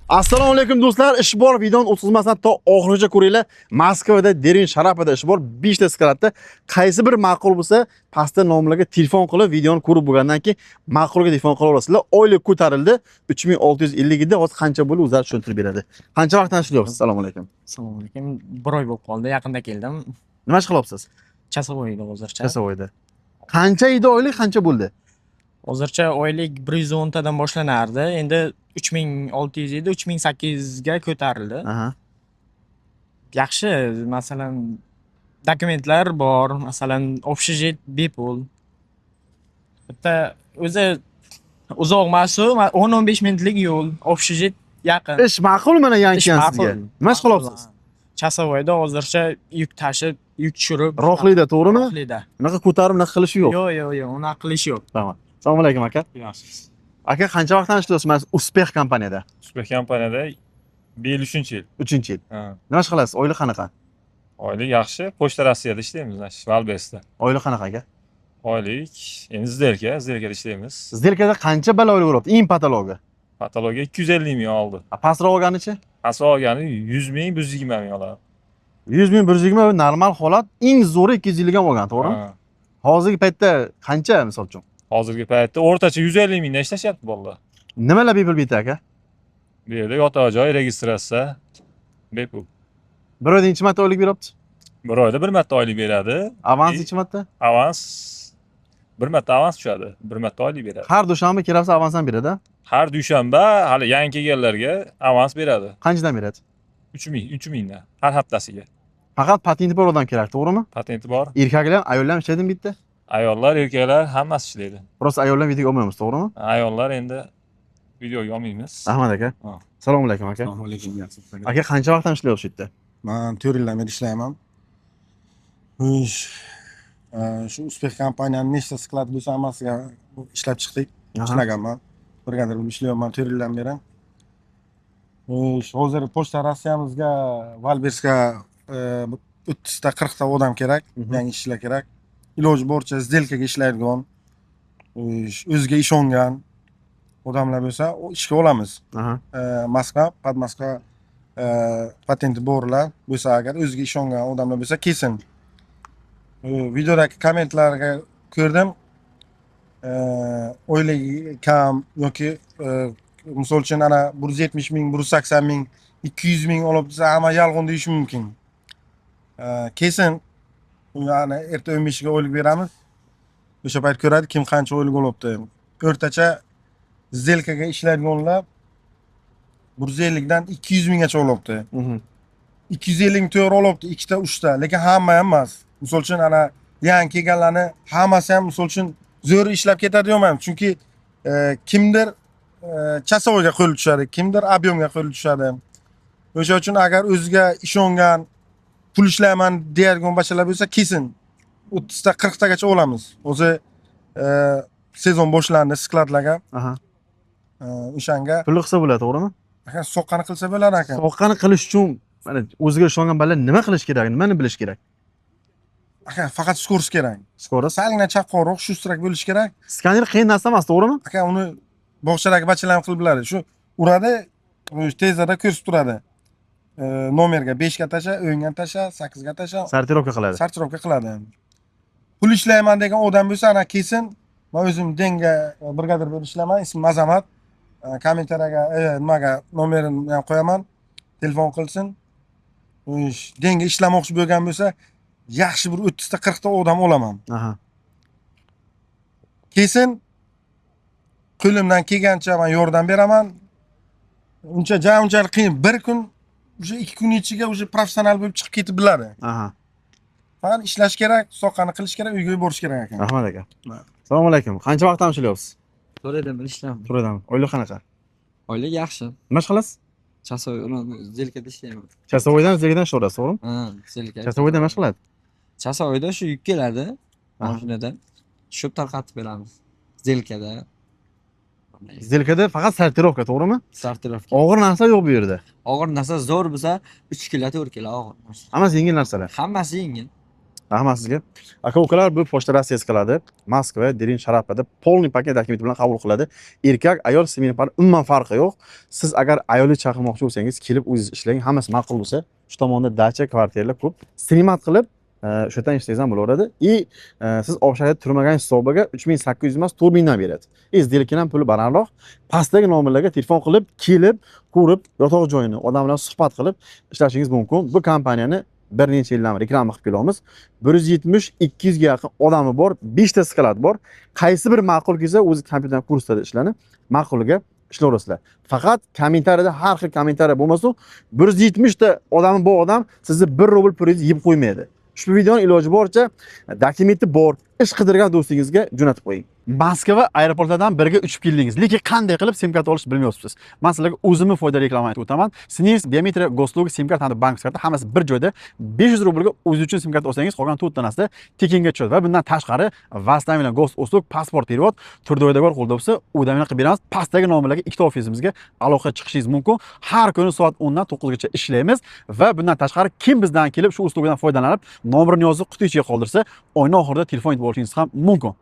Assalomu alaykum do'stlar. Ish bor videoni o'tkazmasdan to oxirigacha ko'ringlar. Moskvada Derin Sharapovda ish bor 5 ta skladda. Qaysi bir ma'qul bo'lsa, pastda nomlarga telefon qilib videoni ko'rib bo'lgandan keyin ma'qulga telefon qila olasizlar. Oylik ko'tarildi 3650 edi. Hozir qancha bo'ldi o'zlari tushuntirib beradi. Qancha vaqtdan ishlayapsiz? Assalomu alaykum. Assalomu alaykum. 1 oy bo'lib qoldi, yaqinda keldim. Nima ish qilyapsiz? Chasovoyda hozircha. Chasovoyda. Qancha edi oylik, qancha bo'ldi? Hozircha oylik 110 tadan boshlanardi. Endi 3600 edi, 3800 ga ko'tarildi. Aha. Yaxshi, masalan, dokumentlar bor, masalan, общежит bepul. Bitta o'zi uzoq emas, 10-15 minutlik yo'l, общежит yaqin. Ish ma'qul mana yangigan sizga. Nima ish qilyapsiz? Chasovoyda hozircha yuk tashib, yuk tushirib. Rohlida, to'g'rimi? Rohlida. Unaqa ko'tarib, unaqa qilish yo'q. Yo'q, unaqa qilish yo'q. Tamam. Assalomu alaykum aka. Yaxshisiz. Aka qancha vaqtdan ishlayapsiz? Uspeh kompaniyada. Uspeh kompaniyada 3-yil. 3-yil. Ha. Nima ish qilasiz? Oylik qanaqa? Oylik yaxshi. Pochta Rossiyada ishlaymiz, Valbesda. Oylik qanaqa aka? Oylik endi Zdelkada ishlaymiz. Zdelkada qancha balo oylik uribdi? Eng patologi. Patologiya 250 ming oldi. Pastroq olganichi? Asli olgani 100 ming, 120 ming oladi. 100 ming, 120 normal holat, eng zo'ri 250 ga olgan, to'g'rimi? Ha. Hozirgi paytda qancha misol uchun? Hozirgi paytda o'rtacha 150 mingdan ishlashyapti bolalar. Nimalar bepul bitta aka? Bu yerda yotoq joy, registratsiya bepul. Bir oyda necha marta oylik beryapti? Bir oyda bir marta oylik beradi. Avans necha marta? Avans bir marta avans tushadi, bir marta oylik beradi. Har dushanba kelsa avans ham beradi. Har dushanba hali yangi kelganlarga avans beradi. Qanchadan beradi? 3 mingdan har haftasiga. Faqat patenti bor odam kerak, to'g'rimi? Patenti bor. Erkaklar ham, ayollar ham ishlaydimi bitta? Ayollar, erkaklar hammasi ishlaydi. Prosta ayollar videoga olmaymiz, to'g'rimi? Ayollar endi videoga olmaymiz. Ahmad aka. Ha. Assalomu alaykum aka. Assalomu alaykum. Aka qancha vaqtdan ishlayapsiz bu yerda? Men 4 yildan beri ishlayman. Shu Uspeh kompaniyani nechta sklad bo'lsa hammasiga ishlab chiqdik. Ishlaganman. Birgadir bo'lib ishlayapman 4 yildan beri. Hozir Pochta Rossiyamizga, Valbersga 30 ta 40 ta odam kerak, yangi ishchilar kerak. Iloji boricha Zdelkaga ishlaydigan, o'ziga ishongan odamlar bo'lsa, ishga olamiz. Moskva, Podmoskva patenti borlar bo'lsa agar o'ziga ishongan odamlar bo'lsa kelsin. Videodagi kommentlarga ko'rdim. Oyligi kam yoki misol uchun ana 170 ming, 180 ming, 200 ming olib desa hamma yolg'on deyishi mumkin. Kelsin, ana erta 15 ga oylik beramiz. O'sha payt ko'radi kim qancha oylik olibdi. O'rtacha Zdelkaga ishlaydiganlar 150 dan 200 minggacha olibdi. 250 ming to'g'ri olibdi, ikkita, uchta, lekin hamma ham emas. Misol uchun ana yangi kelganlarni hammasi ham misol uchun zo'r ishlab ketadi demayman, chunki kimdir chasovoyga qo'l tushadi, kimdir объемga qo'l tushadi. O'sha uchun agar o'ziga ishongan, pul ishlayman deydigan bachchalar bo'lsa, kelsin. 30 ta 40 tagacha olamiz. O'zi sezon boshlandi skladlarga. O'shanga Pulli qilsa bo'ladi, to'g'rimi? aka soqqani qilsa bo'ladi aka. Soqqani qilish uchun mana o'ziga ishongan bolalar nima qilish kerak? Nimani bilish kerak? Aka faqat skorost kerak. Skorost. Salgina chaqqonroq, shustrak bo'lish kerak. Skaner qiyin narsa emas, to'g'rimi? Aka uni bog'chadagi bachchalar ham qilib biladi. Shu uradi, tezada ko'rsatib turadi. Nomerga 5 ga tasha, o'yinga tasha, 8 ga tasha. Sortirovka qiladi. Sortirovka qiladi. Pul ishlayman degan odam bo'lsa, ana kelsin. Men o'zim denga brigadir bo'lib ishlayman, ismim Azamat. Kommentariyaga nimaga nomerimni ham qo'yaman. Telefon qilsin. Denga ishlamoqchi bo'lgan bo'lsa, yaxshi bir 30 ta 40 ta odam olaman. Kelsin. Qo'limdan kelgancha men yordam beraman. Unchalik qiyin. Bir kun, o'sha 2 kun ichiga o'sha professional bo'lib chiqib ketib biladi. Faqat ishlash kerak, soqqani qilish kerak, uyga borish kerak ekan. Rahmat aka. Assalomu alaykum. Qancha vaqtdan ishlayapsiz? To'radan ishlayman. To'radan. Oylik qanaqa? Oylik yaxshi. Nima ish qilasiz? Chasovoy, Zdelkada ishlayman. Chasovoydan Zdelkadan ishlayapsiz, to'g'rimi? Ha, Zdelka. Chasovoyda nima ish qiladi? Chasovoyda shu yuk keladi mashinadan. Tushib tarqatib beramiz. Zdelkada. Zdelkada faqat sortirovka, to'g'rimi? Sortirovka. Og'ir narsa yo'q bu yerda. Og'ir narsa zo'r bo'lsa 3 kilo, 4 kilo og'ir. Hammasi yengil narsalar. Hammasi yengil. Rahmat sizga. Aka-ukalar, bu pochta Rossiyasi qiladi. Moskva, Derin Sharapada polniy paket dokument bilan qabul qiladi. Erkak, ayol smenin pari umuman farqi yo'q. Siz agar ayolni chaqirmoqchi bo'lsangiz, kelib o'zingiz ishlang, hammasi ma'qul bo'lsa, shu tomonda dacha, kvartiralar ko'p. Snimat qilib, o'sha yerdan ishlaysiz ham bo'laveradi. Siz o'sha turmagan hisobiga 3800 emas, 4000 dan beradi. Сделкаning ham puli balandroq. Pastdagi nomerlarga telefon qilib, kelib, ko'rib, yotoq joyini, odam bilan suhbat qilib ishlashingiz mumkin. Bu kompaniyani bir necha yildan beri reklama qilib kelamiz. 170-200 ga yaqin odami bor, 5 ta skalad bor. Qaysi bir ma'qul kelsa, o'zi kompyuter kursida ishlanib, ma'quliga ishlayverasizlar. Faqat kommentariyada har xil kommentariy bo'lmasin, 170 ta odami bor odam sizni 1 rubl pulingizni yeb qo'ymaydi. Ushbu videoni iloji boricha dokumenti bor, ish qidirgan do'stingizga jo'natib qo'ying. Moskva aeroportlardan biriga uchib keldingiz, lekin qanday qilib sim kart olishni bilmayapsiz. Men sizlarga o'zimni foydali reklama aytib o'taman. Sizingiz biometriya, goslugi, sim kart hamda bank karti hammasi bir joyda 500 rublga o'zingiz uchun sim kart olsangiz, qolgan 4 tanasida tekinga tushadi va bundan tashqari Vastan bilan gost uslug, pasport perevod, turdoydagor qo'lda bo'lsa, o'damini qilib beramiz. Pastdagi nomerlarga ikkita ofisimizga aloqa chiqishingiz mumkin. Har kuni soat 10 dan 9 gacha ishlaymiz va bundan tashqari kim bizdan kelib shu uslugdan foydalanib, nomerini yozib quti ichiga qoldirsa, oyning oxirida telefon yetib olishingiz ham mumkin.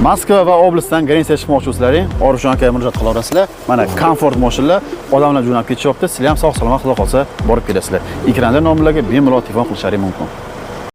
Moskva va oblastdan Grensiya chiqmoqchi bo'lsalaring, Orifjon akaga murojaat qilaverasizlar. Mana komfort mashinalar, odamlar jo'nab ketishyapti. Sizlar ham sog' salomat xudo qolsa borib kelasizlar. Ekranda nomerlarga bemalol telefon qilishlaring mumkin.